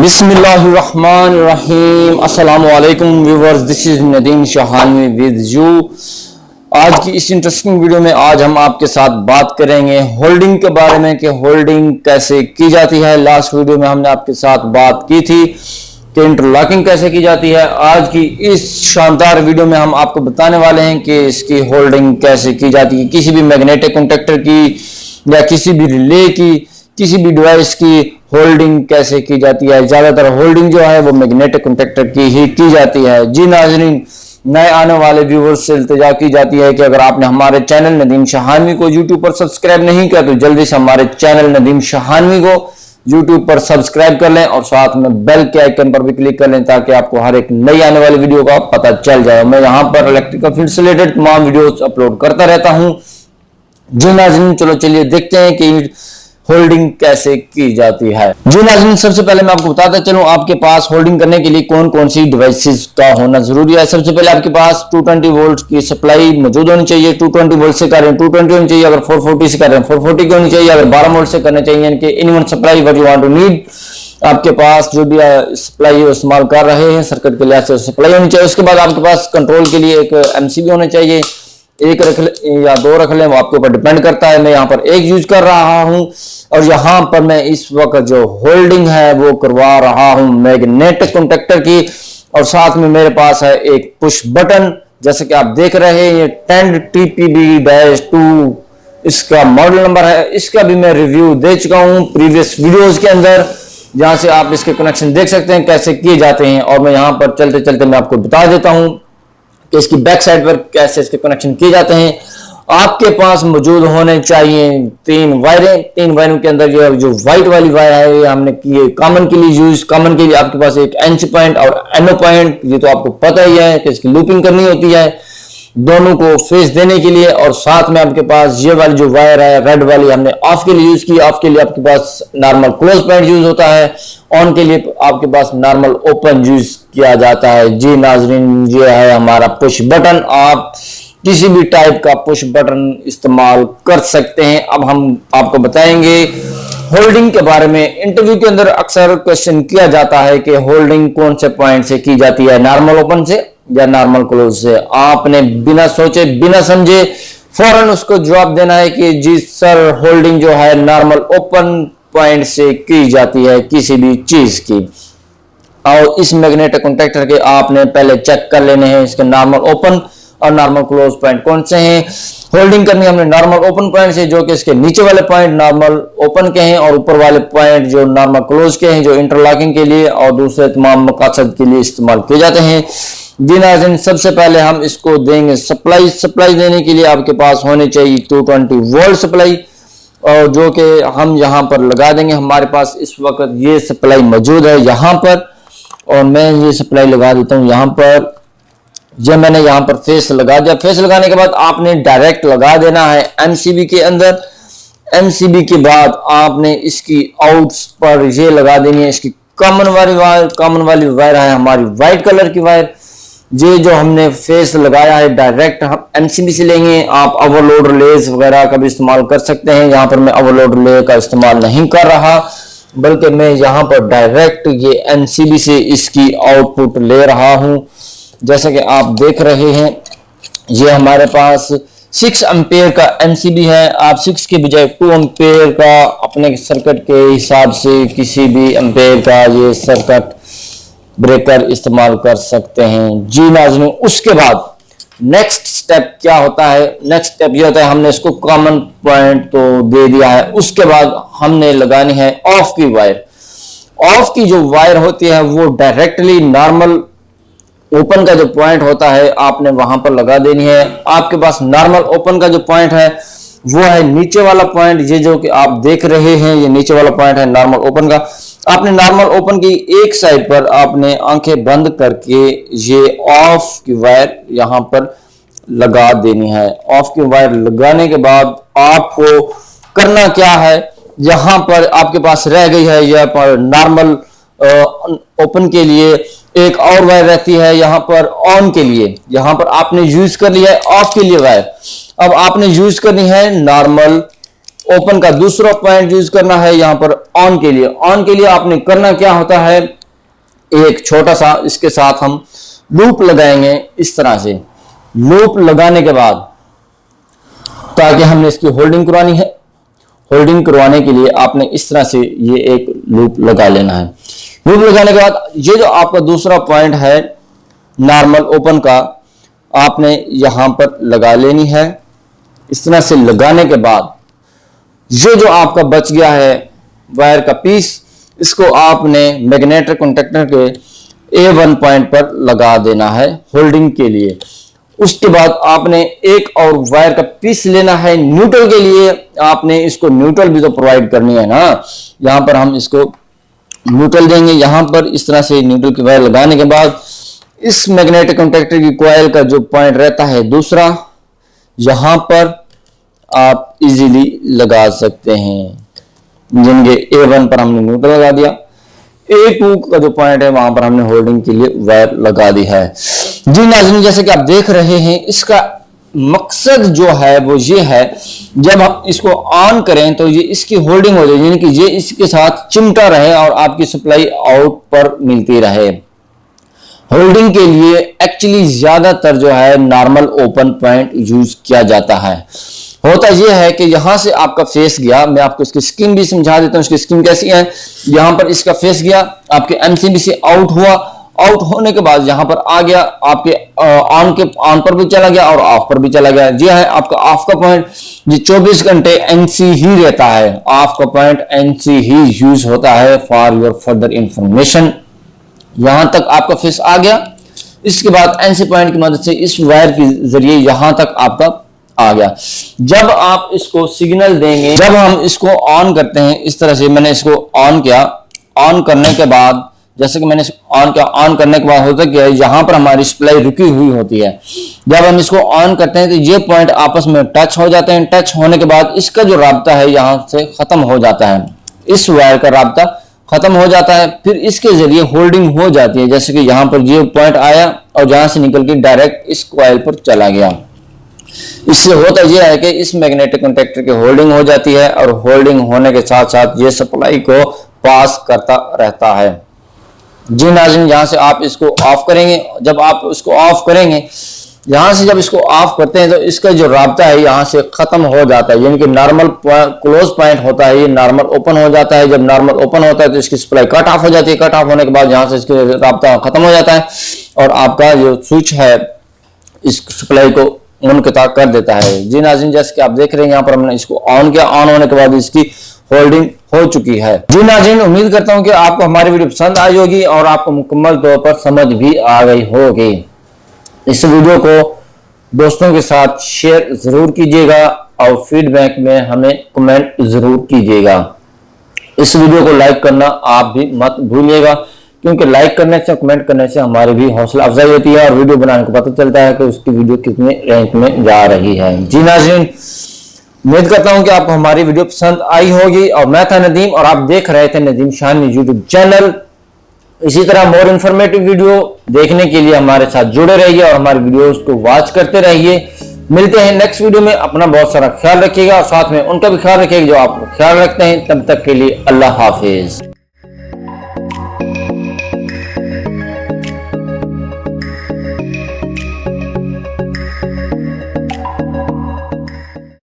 बिस्मिल्लाहिर्रहमानिर्रहीम। अस्सलामुअलैकुम viewers, this is Nadeem Shahanavi with you. आज की इस इंटरेस्टिंग वीडियो में आज हम आपके साथ बात करेंगे होल्डिंग के बारे में कि होल्डिंग कैसे की जाती है। लास्ट वीडियो में हमने आपके साथ बात की थी कि इंटरलॉकिंग कैसे की जाती है। आज की इस शानदार वीडियो में हम आपको बताने वाले हैं कि इसकी होल्डिंग कैसे की जाती है। किसी भी मैग्नेटिक कॉन्टेक्टर की या किसी भी रिले की, किसी भी डिवाइस की होल्डिंग कैसे की जाती है। ज्यादातर होल्डिंग जो है वो मैग्नेटिक कॉन्टेक्टर की ही की जाती है। जी नाज़रीन, नए आने वाले व्यूवर्स से इल्तिजा की जाती है कि अगर आपने हमारे चैनल नदीम शाहानवी को यूट्यूब पर सब्सक्राइब नहीं किया तो जल्दी से हमारे चैनल नदीम शाहानवी को यूट्यूब पर सब्सक्राइब कर लें और साथ में बेल के आइकन पर भी क्लिक कर लें ताकि आपको हर एक नई आने वाली वीडियो का पता चल जाए। मैं यहाँ पर इलेक्ट्रिकल फील्ड से रिलेटेड तमाम वीडियोस अपलोड करता रहता हूँ। जी नाज़रीन, चलो चलिए देखते हैं कि होल्डिंग कैसे की जाती है। जी नाज़रीन, सबसे पहले मैं आपको बताता चलूं आपके पास होल्डिंग करने के लिए कौन कौन सी डिवाइसेस का होना जरूरी है। सबसे पहले आपके पास 220 वोल्ट की सप्लाई मौजूद होनी चाहिए। 220 वोल्ट से कर रहे हैं 220 होनी चाहिए। अगर 440 से कर रहे हैं 440 की होनी चाहिए। अगर 12 वोल्ट से करना चाहिए, यानी कि in one supply what you want to need, आपके पास जो भी सप्लाई इस्तेमाल कर रहे हैं सर्किट के लिहाज से सप्लाई होनी चाहिए। उसके बाद आपके पास कंट्रोल के लिए एक एमसीबी होना चाहिए। एक रख ले या दो रख लें, वो आपके ऊपर डिपेंड करता है। मैं यहाँ पर एक यूज कर रहा हूं और यहाँ पर मैं इस वक्त जो होल्डिंग है वो करवा रहा हूं मैग्नेटिक कॉन्टेक्टर की। और साथ में मेरे पास है एक पुश बटन, जैसे कि आप देख रहे हैं ये 10TPB-2 इसका मॉडल नंबर है। इसका भी मैं रिव्यू दे चुका हूं प्रीवियस वीडियोस के अंदर, जहां से आप इसके कनेक्शन देख सकते हैं कैसे किए जाते हैं। और मैं यहाँ पर चलते चलते मैं आपको बता देता हूं कि इसकी बैक साइड पर कैसे इसके कनेक्शन किए जाते हैं। आपके पास मौजूद होने चाहिए 3 वायरें। 3 वायरों के अंदर जो व्हाइट वाली वायर है ये हमने की कॉमन के लिए यूज। कॉमन के लिए आपके पास एक एनसी पॉइंट और एनओ पॉइंट, ये तो आपको पता ही है कि इसकी लूपिंग करनी होती है दोनों को फेस देने के लिए। और साथ में आपके पास ये वाली जो वायर है रेड वाली हमने ऑफ के लिए यूज की। ऑफ के लिए आपके पास नॉर्मल क्लोज पॉइंट यूज होता है, ऑन के लिए आपके पास नॉर्मल ओपन यूज किया जाता है। जी नाज़रीन, ये है हमारा पुश बटन। आप किसी भी टाइप का पुश बटन इस्तेमाल कर सकते हैं। अब हम आपको बताएंगे होल्डिंग के बारे में। इंटरव्यू के अंदर अक्सर क्वेश्चन किया जाता है कि होल्डिंग कौन से पॉइंट से की जाती है, नॉर्मल ओपन से या नॉर्मल क्लोज से। आपने बिना सोचे बिना समझे फौरन उसको जवाब देना है कि जी सर, होल्डिंग जो है नॉर्मल ओपन पॉइंट से की जाती है किसी भी चीज की। और इस मैग्नेटिक कॉन्टेक्टर के आपने पहले चेक कर लेने हैं इसके नॉर्मल ओपन और नॉर्मल क्लोज पॉइंट कौन से हैं। होल्डिंग करनी हमने नॉर्मल ओपन पॉइंट से, जो कि इसके नीचे वाले पॉइंट नॉर्मल ओपन के हैं और ऊपर वाले पॉइंट जो नॉर्मल क्लोज के हैं, जो इंटरलॉकिंग के लिए और दूसरे तमाम मकसद के लिए इस्तेमाल किए जाते हैं। जी नाज़रीन, सबसे पहले हम इसको देंगे सप्लाई। सप्लाई देने के लिए आपके पास होनी चाहिए 220 वोल्ट सप्लाई, और जो कि हम यहाँ पर लगा देंगे। हमारे पास इस वक्त ये सप्लाई मौजूद है यहाँ पर, और मैं ये सप्लाई लगा देता हूँ यहाँ पर। जब मैंने यहाँ पर फेस लगा दिया, फेस लगाने के बाद आपने डायरेक्ट लगा देना है एमसीबी के अंदर। एमसीबी के बाद आपने इसकी आउट्स पर ये लगा देनी है इसकी कॉमन वाली वायर। कॉमन वाली वायर है हमारी व्हाइट कलर की वायर। ये जो हमने फेस लगाया है डायरेक्ट हम एमसीबी से लेंगे। आप ओवरलोड रिलेज वगैरह का भी इस्तेमाल कर सकते हैं। यहाँ पर मैं ओवरलोड रिले का इस्तेमाल नहीं कर रहा, बल्कि मैं यहाँ पर डायरेक्ट ये एमसीबी से इसकी आउटपुट ले रहा हूँ। जैसा कि आप देख रहे हैं ये हमारे पास 6 एम्पेयर का एमसीबी है। आप 6 के बजाय 2 एम्पेयर का अपने सर्किट के हिसाब से किसी भी एम्पेयर का ये सर्किट ब्रेकर इस्तेमाल कर सकते हैं। जी नाज़रीन, उसके बाद नेक्स्ट स्टेप क्या होता है? नेक्स्ट स्टेप ये होता है हमने इसको कॉमन पॉइंट तो दे दिया है, उसके बाद हमने लगानी है ऑफ की वायर। ऑफ की जो वायर होती है वो डायरेक्टली नॉर्मल ओपन का जो पॉइंट होता है आपने वहां पर लगा देनी है। आपके पास नॉर्मल ओपन का जो पॉइंट है वो है नीचे वाला पॉइंट। ये जो कि आप देख रहे हैं ये नीचे वाला पॉइंट है नॉर्मल ओपन का। आपने नॉर्मल ओपन की एक साइड पर आपने आंखें बंद करके ये ऑफ की वायर यहां पर लगा देनी है। ऑफ की वायर लगाने के बाद आपको करना क्या है, यहां पर आपके पास रह गई है यहां पर नॉर्मल ओपन के लिए एक और वायर रहती है यहाँ पर ऑन के लिए। यहाँ पर आपने यूज कर लिया है ऑफ के लिए वायर। अब आपने यूज करनी है नॉर्मल ओपन का दूसरा पॉइंट यूज करना है यहाँ पर ऑन के लिए। ऑन के लिए आपने करना क्या होता है, एक छोटा सा इसके साथ हम लूप लगाएंगे इस तरह से। लूप लगाने के बाद ताकि हमने इसकी होल्डिंग करवानी है, होल्डिंग करवाने के लिए आपने इस तरह से ये एक लूप लगा लेना है। लूप लगाने के बाद ये जो आपका दूसरा पॉइंट है नॉर्मल ओपन का, आपने यहां पर लगा लेनी है। इस तरह से लगाने के बाद ये जो आपका बच गया है वायर का पीस, इसको आपने मैग्नेटिक कॉन्टैक्टर के A1 पॉइंट पर लगा देना है होल्डिंग के लिए। उसके बाद आपने एक और वायर का पीस लेना है न्यूट्रल के लिए। आपने इसको न्यूट्रल भी तो प्रोवाइड करनी है ना, यहां पर हम इसको न्यूट्रल देंगे। यहां पर इस तरह से न्यूट्रल की वायर लगाने के बाद इस मैग्नेटिक कॉन्टैक्टर की कॉइल का जो पॉइंट रहता है दूसरा, यहां पर आप इजीली लगा सकते हैं। जिनके A1 पर हमने न्यूट्रल लगा दिया, A2 का जो पॉइंट है वहां पर हमने होल्डिंग के लिए वायर लगा दी है। जी नाज़रीन, जैसे कि आप देख रहे हैं, इसका मकसद जो है वो ये है, जब हम इसको ऑन करें तो ये इसकी होल्डिंग हो जाए, यानी कि ये इसके साथ चिमटा रहे और आपकी सप्लाई आउट पर मिलती रहे। होल्डिंग के लिए एक्चुअली ज्यादातर जो है नॉर्मल ओपन पॉइंट यूज किया जाता है। होता यह है कि यहां से आपका फेस गया, मैं आपको इसकी स्कीम भी समझा देता हूं, इसकी स्कीम कैसी है। यहां पर इसका फेस गया, आपके एमसीबी से आउट हुआ, आउट होने के बाद यहां पर आ गया, आपके ऑन पर भी चला गया और ऑफ पर भी चला गया। यह है आपका ऑफ का पॉइंट। ये 24 घंटे एनसी ही रहता है। ऑफ का पॉइंट एनसी ही यूज होता है फॉर योर फर्दर इंफॉर्मेशन। यहां तक आपका फेस आ गया, इसके बाद एनसी पॉइंट की मदद से इस वायर के जरिए यहां तक आपका आ गया। जब आप इसको सिग्नल देंगे, जब हम इसको ऑन करते हैं इस तरह से, मैंने इसको ऑन किया, ऑन करने के बाद जैसे कि मैंने ऑन किया, ऑन करने के बाद होता क्या है, यहां पर हमारी सप्लाई रुकी हुई होती है। जब हम इसको ऑन करते हैं तो ये पॉइंट आपस में टच हो जाते हैं। टच होने के बाद इसका जो राब्ता है यहां से खत्म हो जाता है, इस वायर का राब्ता खत्म हो जाता है। फिर इसके जरिए होल्डिंग हो जाती है, जैसे कि यहां पर ये पॉइंट आया और यहां से निकल के डायरेक्ट इस कॉइल पर चला गया। इससे होता यह है कि इस मैग्नेटिक कॉन्टैक्टर की होल्डिंग हो जाती है और होल्डिंग होने के साथ साथ ये सप्लाई को पास करता रहता है। जी नाज़रीन, यहां से आप इसको ऑफ करेंगे। जब आप इसको ऑफ करेंगे, यहां से जब इसको ऑफ करते हैं तो इसका जो राब्ता है यहां से खत्म हो जाता है, यानी कि नॉर्मल क्लोज पॉइंट होता है, ये नॉर्मल ओपन हो जाता है। जब नॉर्मल ओपन होता है तो इसकी सप्लाई कट ऑफ हो जाती है। कट ऑफ होने के बाद यहां से इसके राब्ता खत्म हो जाता है और आपका जो स्विच है इस सप्लाई को मुनक़ता कर देता है। जी नाज़रीन, जैसे कि आप देख रहे हैं यहाँ पर हमने इसको ऑन किया, ऑन होने के बाद इसकी होल्डिंग हो चुकी है। जी नाज़रीन, उम्मीद करता हूं कि आपको हमारी वीडियो पसंद आई होगी और आपको मुकम्मल तौर पर समझ भी आ गई होगी। इस वीडियो को दोस्तों के साथ शेयर जरूर कीजिएगा और फीडबैक में हमें कमेंट जरूर कीजिएगा। इस वीडियो को लाइक करना आप भी मत भूलिएगा, क्योंकि लाइक करने से, कमेंट करने से हमारी भी हौसला अफजाई होती है और वीडियो बनाने को पता चलता है कि उसकी वीडियो कितने रैंक में जा रही है। जी नाज़रीन, उम्मीद करता हूं कि आपको हमारी वीडियो पसंद आई होगी और मैं था नदीम और आप देख रहे थे नदीम शानी यूट्यूब चैनल। इसी तरह मोर इन्फॉर्मेटिव वीडियो देखने के लिए हमारे साथ जुड़े रहिए और हमारी वीडियोस को वॉच करते रहिए। मिलते हैं नेक्स्ट वीडियो में। अपना बहुत सारा ख्याल रखिएगा और साथ में उनका भी ख्याल रखिएगा जो आप ख्याल रखते हैं। तब तक के लिए अल्लाह हाफिज।